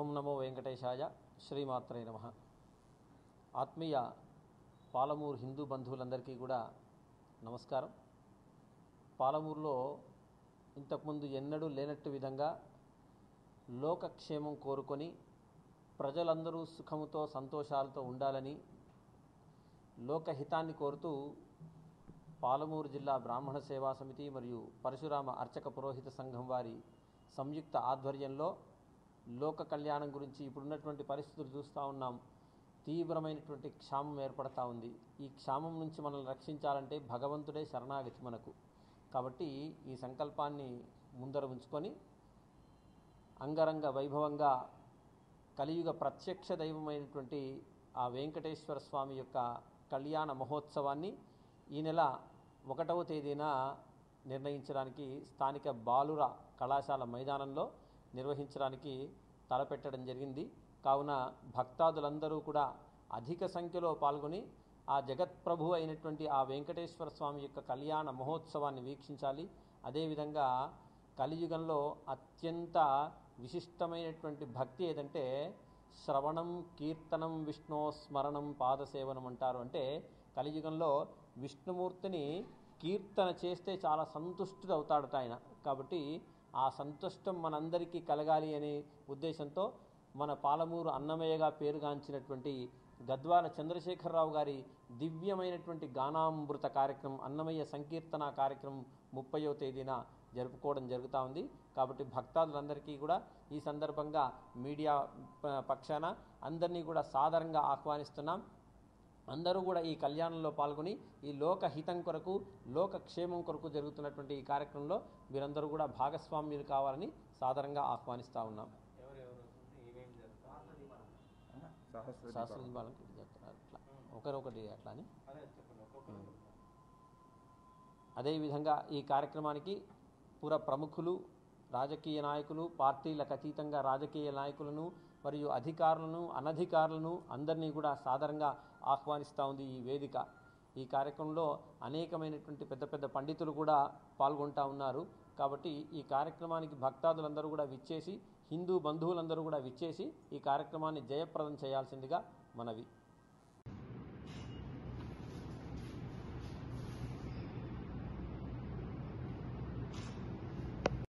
ఓం నమో వెంకటేశాయ. శ్రీమాత్రే నమః. ఆత్మీయ పాలమూరు హిందూ బంధువులందరికీ కూడా నమస్కారం. పాలమూరులో ఇంతకుముందు ఎన్నడూ లేనట్టు విధంగా లోకక్షేమం కోరుకొని ప్రజలందరూ సుఖముతో సంతోషాలతో ఉండాలని లోకహితాన్ని కోరుతూ పాలమూరు జిల్లా బ్రాహ్మణ సేవా సమితి మరియు పరశురామ అర్చక పురోహిత సంఘం వారి సంయుక్త ఆధ్వర్యంలో లోక కళ్యాణం గురించి ఇప్పుడున్నటువంటి పరిస్థితులు చూస్తూ ఉన్నాం. తీవ్రమైనటువంటి క్షామం ఏర్పడతా ఉంది. ఈ క్షామం నుంచి మనల్ని రక్షించాలంటే భగవంతుడే శరణాగతి మనకు. కాబట్టి ఈ సంకల్పాన్ని ముందర ఉంచుకొని అంగరంగ వైభవంగా కలియుగ ప్రత్యక్ష దైవమైనటువంటి ఆ వెంకటేశ్వర స్వామి యొక్క కళ్యాణ మహోత్సవాన్ని ఈ నెల 1వ తేదీన నిర్ణయించడానికి స్థానిక బాలుర కళాశాల మైదానంలో నిర్వహించడానికి తలపెట్టడం జరిగింది. కావున భక్తాదులందరూ కూడా అధిక సంఖ్యలో పాల్గొని ఆ జగత్ప్రభు అయినటువంటి ఆ వెంకటేశ్వర స్వామి యొక్క కళ్యాణ మహోత్సవాన్ని వీక్షించాలి. అదేవిధంగా కలియుగంలో అత్యంత విశిష్టమైనటువంటి భక్తి ఏదంటే శ్రవణం, కీర్తనం, విష్ణు స్మరణం, పాదసేవనం అంటారు. అంటే కలియుగంలో విష్ణుమూర్తిని కీర్తన చేస్తే చాలా సంతుష్టుడు అవుతాడట ఆయన. కాబట్టి ఆ సంతుష్టం మనందరికీ కలగాలి అనే ఉద్దేశంతో మన పాలమూరు అన్నమయ్యగా పేరుగాంచినటువంటి గద్వాల చంద్రశేఖరరావు గారి దివ్యమైనటువంటి గానామృత కార్యక్రమం, అన్నమయ్య సంకీర్తన కార్యక్రమం 30వ తేదీన జరుపుకోవడం జరుగుతూ ఉంది. కాబట్టి భక్తాదులందరికీ కూడా ఈ సందర్భంగా మీడియా పక్షాన అందరినీ కూడా సాదరంగా ఆహ్వానిస్తున్నాం. అందరూ కూడా ఈ కళ్యాణంలో పాల్గొని ఈ లోకహితం కొరకు, లోకక్షేమం కొరకు జరుగుతున్నటువంటి ఈ కార్యక్రమంలో మీరందరూ కూడా భాగస్వామ్యులు కావాలని సాదరంగా ఆహ్వానిస్తూ ఉన్నాం. శాస్త్ర దీపాలకి చెప్తున్నారు అట్లా ఒకరొకటి అట్లా అని. అదేవిధంగా ఈ కార్యక్రమానికి పుర ప్రముఖులు, రాజకీయ నాయకులు, పార్టీలకు అతీతంగా రాజకీయ నాయకులను మరియు అధికారులను, అనధికారులను అందరినీ కూడా సాదరంగా ఆహ్వానిస్తూ ఉంది ఈ వేదిక. ఈ కార్యక్రమంలో అనేకమైనటువంటి పెద్ద పెద్ద పండితులు కూడా పాల్గొంటూ ఉన్నారు. కాబట్టి ఈ కార్యక్రమానికి భక్తాదులందరూ కూడా విచ్చేసి, హిందూ బంధువులందరూ కూడా విచ్చేసి ఈ కార్యక్రమాన్ని జయప్రదం చేయాల్సిందిగా మనవి.